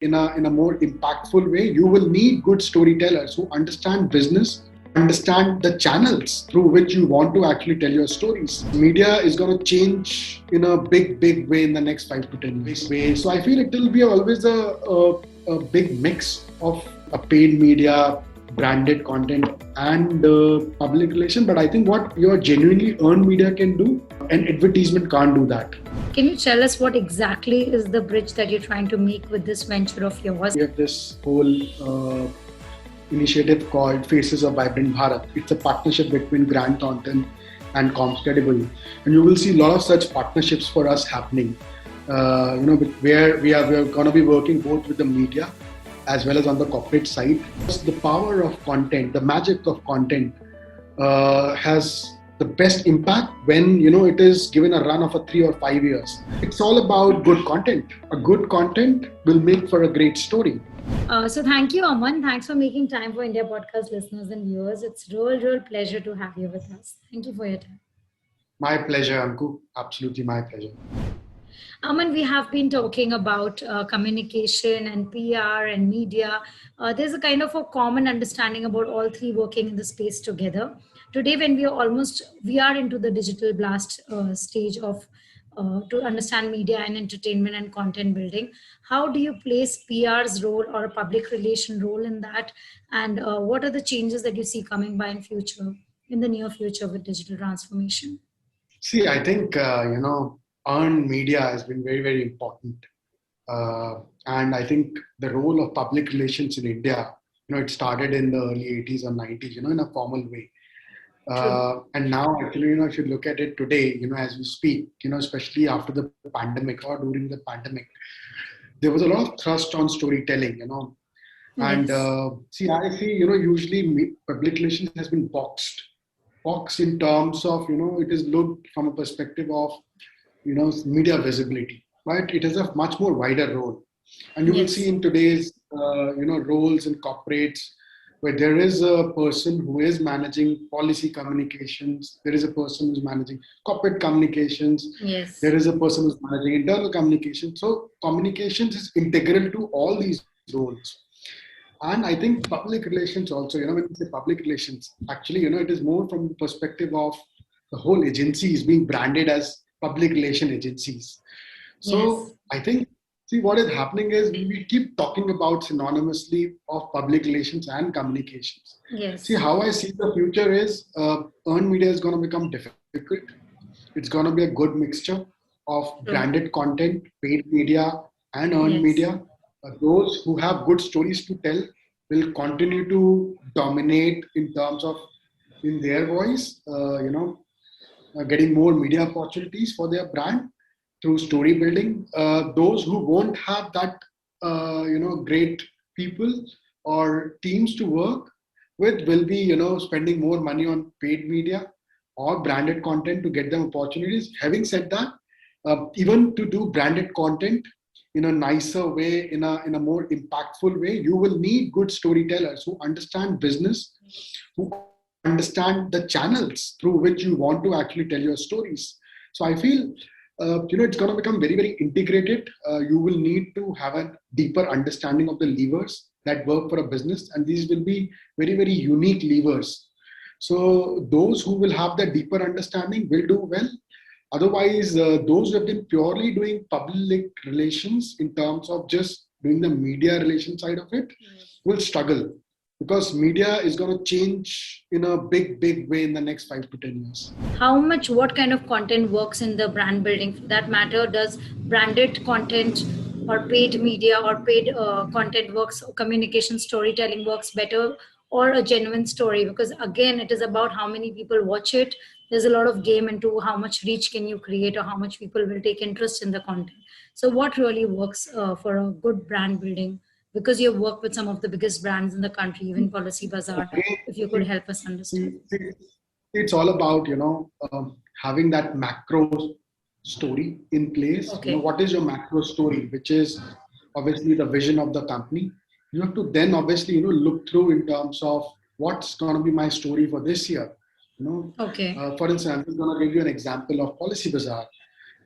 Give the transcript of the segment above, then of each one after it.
in a more impactful way, you will need good storytellers who understand business, understand the channels through which you want to actually tell your stories. Media is going to change in a big way in the next 5 to 10 years. So I feel it will be always a big mix of a paid media, branded content, and public relation. But I think what your genuinely earned media can do, and advertisement can't do that. Can you tell us what exactly is the bridge that you're trying to make with this venture of yours? We have this whole initiative called Faces of Vibrant Bharat. It's a partnership between Grant Thornton and CommsCredible, and you will see a lot of such partnerships for us happening. Where we're going to be working both with the media as well as on the corporate side. The power of content, the magic of content, has the best impact when it is given a run of 3 or 5 years. It's all about good content. A good content will make for a great story. So thank you, Aman. Thanks for making time for India Podcast listeners and viewers. It's real pleasure to have you with us. Thank you for your time. My pleasure, Anku. Absolutely my pleasure. Aman, we have been talking about communication and PR and media. There's a kind of a common understanding about all three working in the space together. Today, when we are into the digital blast stage of to understand media and entertainment and content building. How do you place PR's role or a public relation role in that? And what are the changes that you see coming by in the near future with digital transformation? See, I think, earned media has been very important. And I think the role of public relations in India, it started in the early 80s or 90s, in a formal way. And now, actually, if you look at it today, as we speak, especially after the pandemic or during the pandemic, there was a lot of thrust on storytelling, Yes. And I see, usually public relations has been boxed in terms of, it is looked from a perspective of, media visibility, right? It has a much more wider role. And you will see in today's, roles in corporates, where there is a person who is managing policy communications, there is a person who's managing corporate communications, there is a person who's managing internal communications. So communications is integral to all these roles. And I think public relations also, when we say public relations, actually, it is more from the perspective of the whole agencies being branded as public relation agencies. So I think, what is happening is we keep talking about synonymously of public relations and communications. See, how I see the future is earned media is going to become difficult. It's going to be a good mixture of branded content, paid media, and earned media. Those who have good stories to tell will continue to dominate in terms of in their voice, getting more media opportunities for their brand through story building. Those who won't have that, great people or teams to work with will be, spending more money on paid media or branded content to get them opportunities. Having said that, even to do branded content in a nicer way, in a more impactful way, you will need good storytellers who understand business, who understand the channels through which you want to actually tell your stories. So I feel, it's going to become very integrated. You will need to have a deeper understanding of the levers that work for a business, and these will be very unique levers. So those who will have that deeper understanding will do well. Otherwise, those who have been purely doing public relations in terms of just doing the media relation side of it will struggle, because media is going to change in a big way in the next 5 to 10 years. What kind of content works in the brand building? For that matter, does branded content or paid media or paid content works, or communication storytelling works better, or a genuine story? Because again, it is about how many people watch it. There's a lot of game into how much reach can you create or how much people will take interest in the content. So what really works for a good brand building? Because you work with some of the biggest brands in the country, even Policybazaar, if you could help us understand. It's all about, having that macro story in place. What is your macro story, which is obviously the vision of the company. You have to then obviously, look through in terms of what's going to be my story for this year. For instance, I'm going to give you an example of Policybazaar.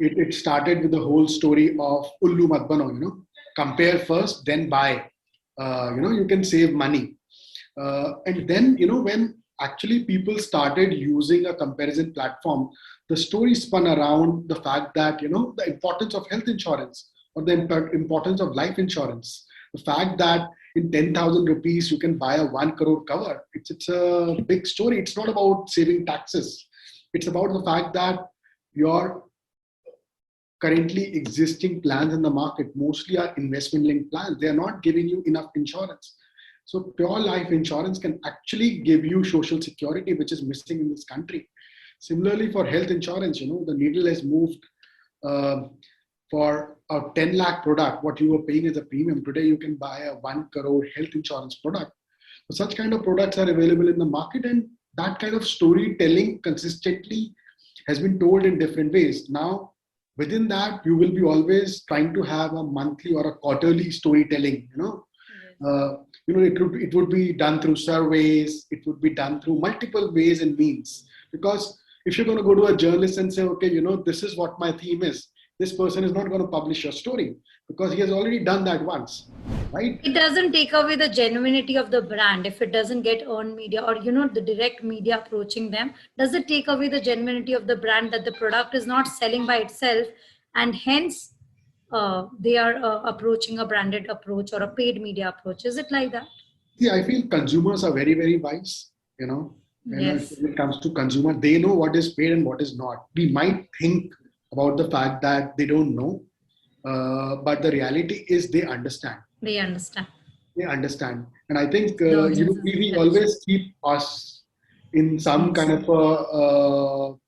It started with the whole story of Ullu Mat Bano, compare first, then buy. You can save money. And then, when actually people started using a comparison platform, the story spun around the fact that, the importance of health insurance or the importance of life insurance. The fact that in 10,000 rupees, you can buy a 1 crore cover. It's a big story. It's not about saving taxes. It's about the fact that your currently existing plans in the market mostly are investment linked plans. They are not giving you enough insurance. So pure life insurance can actually give you social security, which is missing in this country. Similarly, for health insurance, the needle has moved. For a 10 lakh product, what you were paying as a premium, today you can buy a 1 crore health insurance product. So such kind of products are available in the market, and that kind of storytelling consistently has been told in different ways. Now, within that, you will be always trying to have a monthly or a quarterly storytelling. It would be done through surveys. It would be done through multiple ways and means. Because if you're going to go to a journalist and say, okay, this is what my theme is, this person is not going to publish your story because he has already done that once, right? It doesn't take away the genuinity of the brand if it doesn't get earned media or, the direct media approaching them. Does it take away the genuinity of the brand that the product is not selling by itself, and hence they are approaching a branded approach or a paid media approach? Is it like that? Yeah, I feel consumers are very, very wise, Yes. when it comes to consumer, they know what is paid and what is not. We might think about the fact that they don't know, but the reality is they understand. They understand. They understand. And I think, The we always keep us in some kind of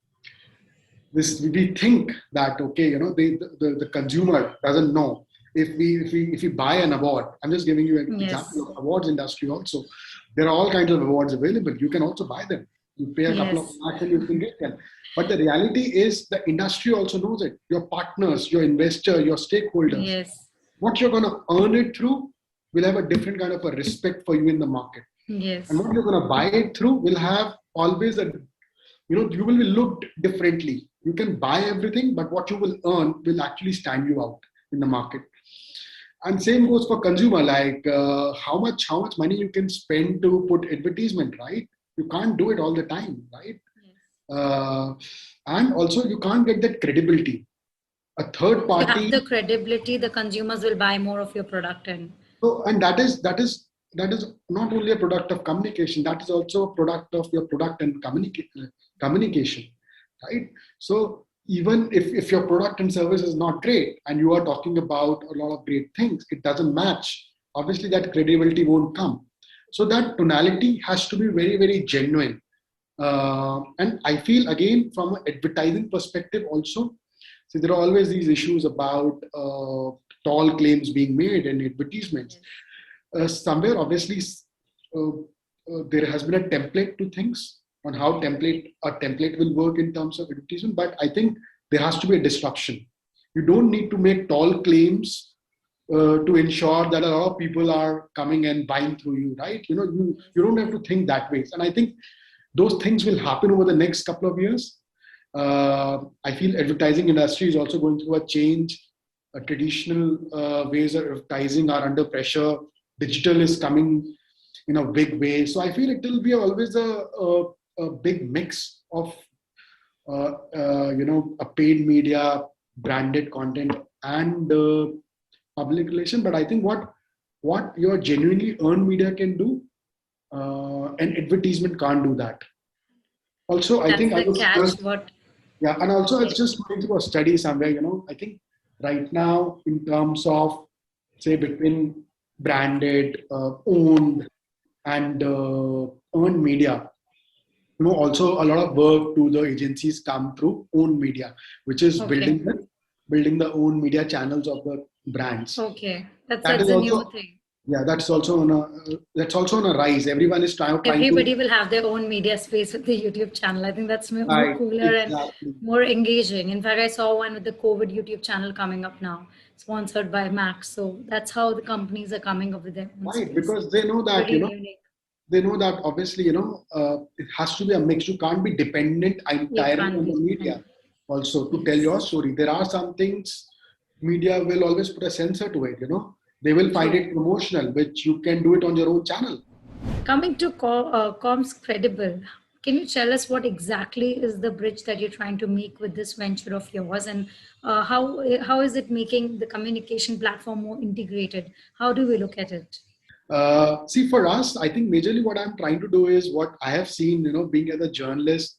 we think that, okay, the consumer doesn't know. If we buy an award, I'm just giving you an example of awards industry also. There are all kinds of awards available. You can also buy them. You pay a couple of lakhs and you can get them. But the reality is the industry also knows it. Your partners, your investor, your stakeholders, what you're going to earn it through will have a different kind of a respect for you in the market. Yes. And what you're going to buy it through will have always you will be looked differently. You can buy everything, but what you will earn will actually stand you out in the market. And same goes for consumer, like how much money you can spend to put advertisement, right? You can't do it all the time, right? And also you can't get that credibility. A third party. You have the credibility, the consumers will buy more of your product. And that is not only a product of communication, that is also a product of your product and communication, right? So even if your product and service is not great and you are talking about a lot of great things, it doesn't match, obviously that credibility won't come. So that tonality has to be very, very genuine. And I feel, again, from an advertising perspective also, see, there are always these issues about tall claims being made in advertisements. Somewhere, obviously, there has been a template to things on how a template will work in terms of advertisement, but I think there has to be a disruption. You don't need to make tall claims to ensure that a lot of people are coming and buying through you, right? You don't have to think that way. And I think those things will happen over the next couple of years. I feel advertising industry is also going through a change. Traditional ways of advertising are under pressure. Digital is coming in a big way. So I feel it will be always a big mix of, a paid media, branded content, and public relation. But I think what your genuinely earned media can do, and advertisement can't do that. Also, I think and also it's just going through a study somewhere. I think right now, in terms of, say, between branded, owned, and earned media, also a lot of work to the agencies come through owned media, which is building the own media channels of the brands. Okay, that's a new thing. Yeah, that's also on a rise. Everyone is trying. Everybody will have their own media space with the YouTube channel. I think that's more cooler and more engaging. In fact, I saw one with the COVID YouTube channel coming up now, sponsored by Max. So that's how the companies are coming up with their own space. Because they know that they know that obviously it has to be a mix. You can't be dependent entirely on the media. Also, to tell your story, there are some things media will always put a censor to it. They will find True. it promotional, which you can do it on your own channel. Coming to CommsCredible, can you tell us what exactly is the bridge that you're trying to make with this venture of yours, and how is it making the communication platform more integrated? How do we look at it? See, for us, I think majorly what I'm trying to do is what I have seen, being as a journalist,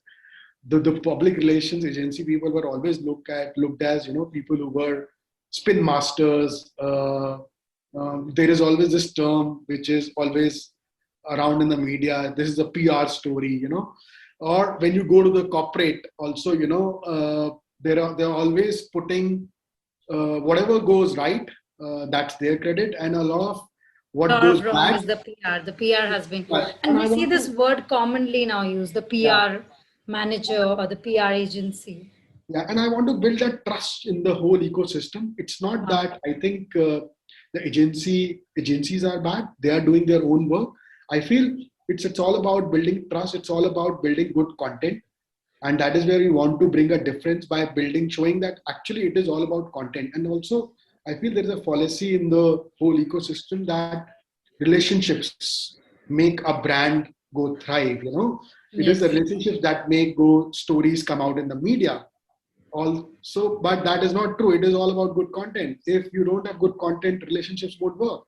the public relations agency people were always looked as, people who were spin masters. There is always this term which is always around in the media. This is a PR story, or when you go to the corporate also, they're always putting whatever goes right, that's their credit, and a lot of what Lot goes of wrong bad. is the PR. The PR has been, Right. and And we I see want this to, word commonly now used, the yeah, PR manager or the PR agency. yeah, and I want to build that trust in the whole ecosystem. It's not Uh, that I think the agencies are bad. They are doing their own work. I feel it's all about building trust. It's all about building good content, and that is where we want to bring a difference by building, showing that actually it is all about content. And also, I feel there is a fallacy in the whole ecosystem that relationships make a brand go thrive. It is the yes. relationships that make go stories come out in the media also, but that is not true. It is all about good content. If you don't have good content, relationships won't work.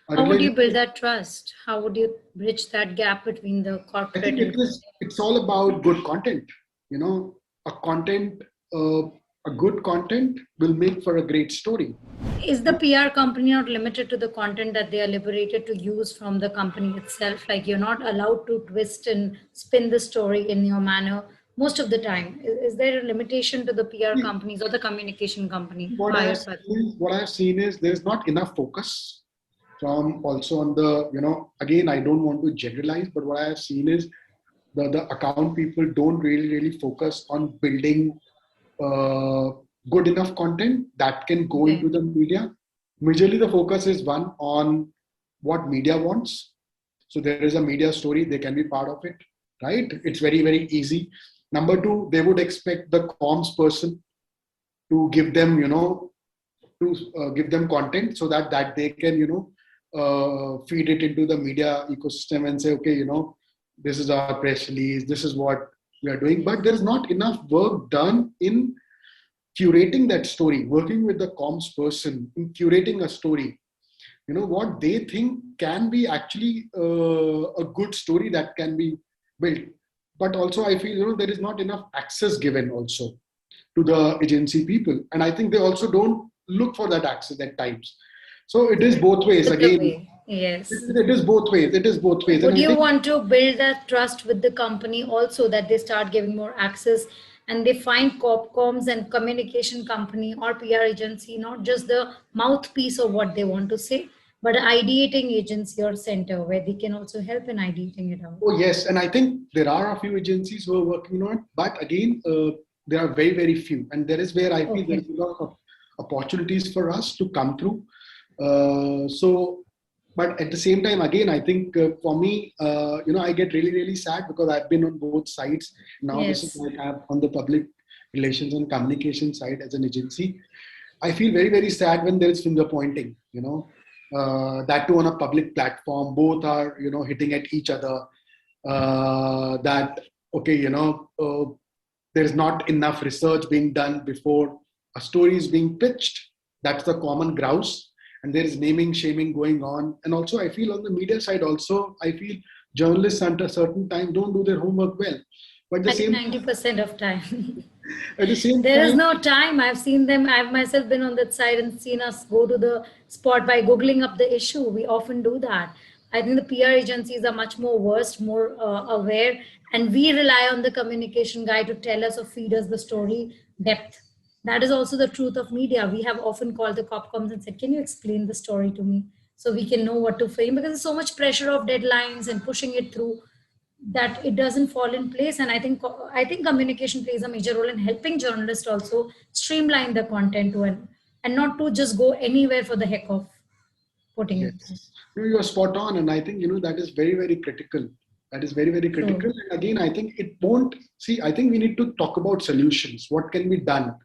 A How would you build relationship, that trust? How would you bridge that gap between the I corporate think and it's all about good content. You know, a content, a good content will make for a great story. is the PR company not limited to the content that they are liberated to use from the company itself? Like you're not allowed to twist and spin the story in your manner most of the time. Is there a limitation to the PR companies or the communication company hired by? What I have seen is there's not enough focus from also on the, again, I don't want to generalize, but what I have seen is the account people don't really focus on building uh, good enough content that can go Okay. into the media. Majorly, the focus is one on what media wants. So there is a media story, they can be part of it, right? It's very easy. Number two, they would expect the comms person to give them, to give them content so that they can, feed it into the media ecosystem and say, okay, this is our press release, this is what we are doing. But there's not enough work done in curating that story, working with the comms person in curating a story. What they think can be actually a good story that can be built. But also, I feel there is not enough access given also to the agency people, and I think they also don't look for that access at times. So it is both ways. With the Again, way, yes. it is both ways. It is both ways, and Would I you think want to build that trust with the company also, that they start giving more access and they find Copcoms and communication company or PR agency not just the mouthpiece of what they want to say, but ideating agency or center where they can also help in ideating it out? oh yes, and I think there are a few agencies who are working on it, but again, there are very few, and there is where I feel there Okay. is a lot of opportunities for us to come through. So, but at the same time, again, I think for me, I get really sad because I've been on both sides. Now this is Yes. what I have on the public relations and communication side as an agency. I feel very sad when there is finger pointing. That too on a public platform. Both are hitting at each other. That okay, there is not enough research being done before a story is being pitched. That's the common grouse, and there is naming shaming going on. And also, I feel on the media side also, I feel journalists at a certain time don't do their homework well. But I think 90% of time. at the same There is time, no time. I've seen them. I've myself been on that side and seen us go to the spot by Googling up the issue. We often do that. I think the PR agencies are much more versed, more aware, and we rely on the communication guy to tell us or feed us the story depth. That is also the truth of media. We have often called the copcoms and said, "Can you explain the story to me so we can know what to frame?" Because there's so much pressure of deadlines and pushing it through that it doesn't fall in place. And I think communication plays a major role in helping journalists also streamline the content to and not to just go anywhere for the heck of putting it through. yes, no, you are spot on, and I think that is very critical. That is very True. critical. And again, I think it won't see. I think we need to talk about solutions. What can be done?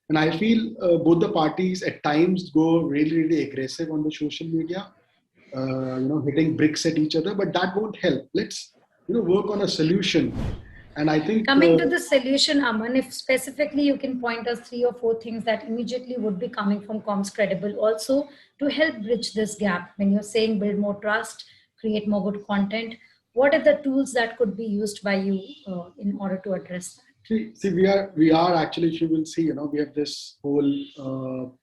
And I feel both the parties at times go really, really aggressive on the social media, hitting bricks at each other, but that won't help. Let's, work on a solution. And I think, Coming to the solution, Aman, if specifically you can point us 3 or 4 things that immediately would be coming from CommsCredible also to help bridge this gap. When you're saying build more trust, create more good content, what are the tools that could be used by you in order to address that? see, we are actually, if you will see, we have this whole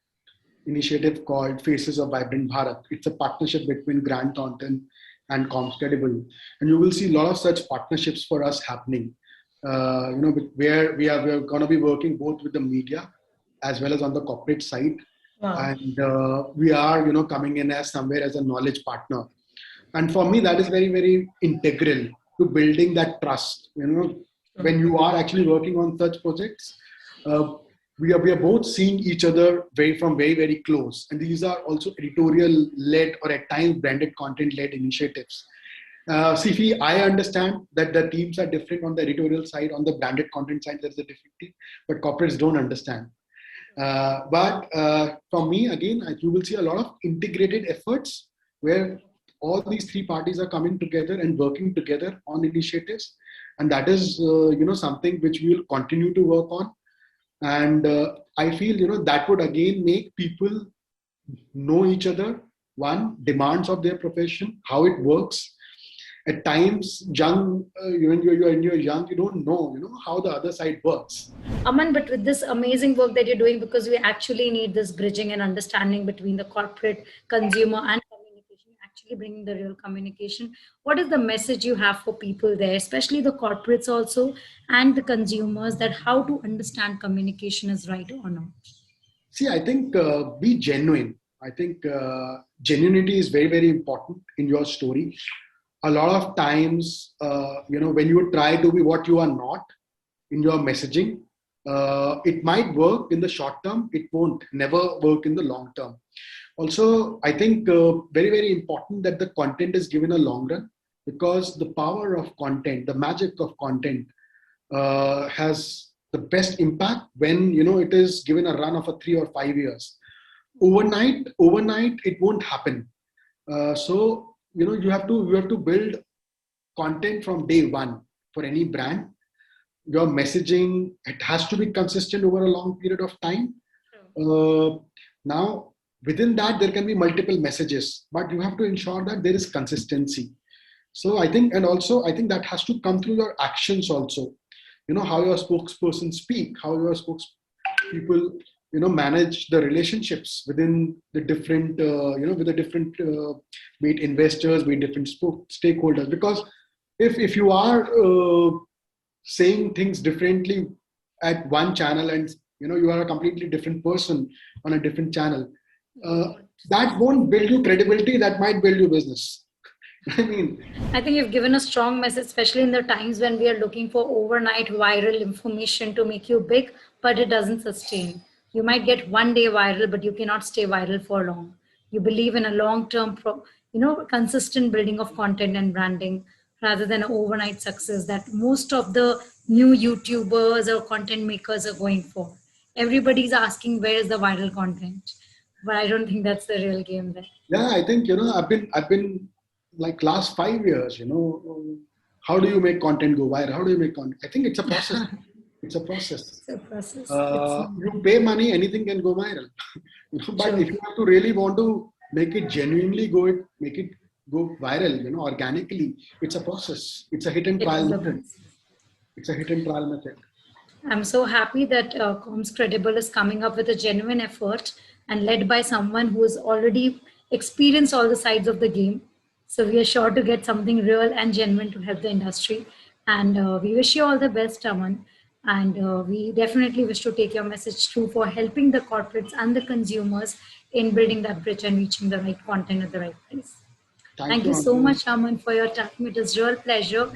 initiative called Faces of Vibrant Bharat. It's a partnership between Grant Thornton and CommsCredible, and you will see a lot of such partnerships for us happening. Where we're going to be working both with the media as well as on the corporate side, Wow. and we are, coming in as somewhere as a knowledge partner. And for me, that is very, very integral to building that trust. When you are actually working on such projects, we are both seeing each other from very, very close. And these are also editorial led or at times branded content led initiatives. I understand that the teams are different on the editorial side, on the branded content side, there's a different team, but corporates don't understand. But for me, again, you will see a lot of integrated efforts where all these three parties are coming together and working together on initiatives. And that is, something which we will continue to work on. And I feel, that would again make people know each other, one, demands of their profession, how it works. At times, when you're young, you don't know, how the other side works. Aman, but with this amazing work that you're doing, because we actually need this bridging and understanding between the corporate, consumer, and communication, actually bringing the real communication. What is the message you have for people there, especially the corporates also and the consumers, that how to understand communication is right or not? See, I think be genuine. I think genuinity is very, very important in your story. A lot of times, when you try to be what you are not in your messaging, it might work in the short term. It won't never work in the long term. Also, I think very, very important that the content is given a long run, because the power of content, the magic of content has the best impact when, it is given a run of 3 or 5 years. Overnight, it won't happen. So you have to build content from day one for any brand. Your messaging, it has to be consistent over a long period of time. Now, within that, there can be multiple messages, but you have to ensure that there is consistency. So I think that has to come through your actions also. How your spokesperson speak, how your spokespeople, manage the relationships within the different, with the different, be it investors, be it different stakeholders. Because if you are saying things differently at one channel and, you are a completely different person on a different channel, that won't build you credibility, that might build you business. I think you've given a strong message, especially in the times when we are looking for overnight viral information to make you big, but it doesn't sustain. You might get one day viral, but you cannot stay viral for long. You believe in a long-term, consistent building of content and branding rather than an overnight success that most of the new YouTubers or content makers are going for. Everybody's asking where is the viral content, but I don't think that's the real game there. Yeah, I think I've been like last 5 years. How do you make content go viral? How do you make content? I think it's a process. It's a process. It's a process. You pay money, anything can go viral. But if you have to really want to make it genuinely make it go viral, organically, it's a process. It's a hit and trial method. It's a hit and trial method. I'm so happy that CommsCredible is coming up with a genuine effort and led by someone who has already experienced all the sides of the game. So we are sure to get something real and genuine to help the industry. And we wish you all the best, Aman. And we definitely wish to take your message through for helping the corporates and the consumers in building that bridge and reaching the right content at the right place. Thank you so much, Aman, for your time. It was a real pleasure.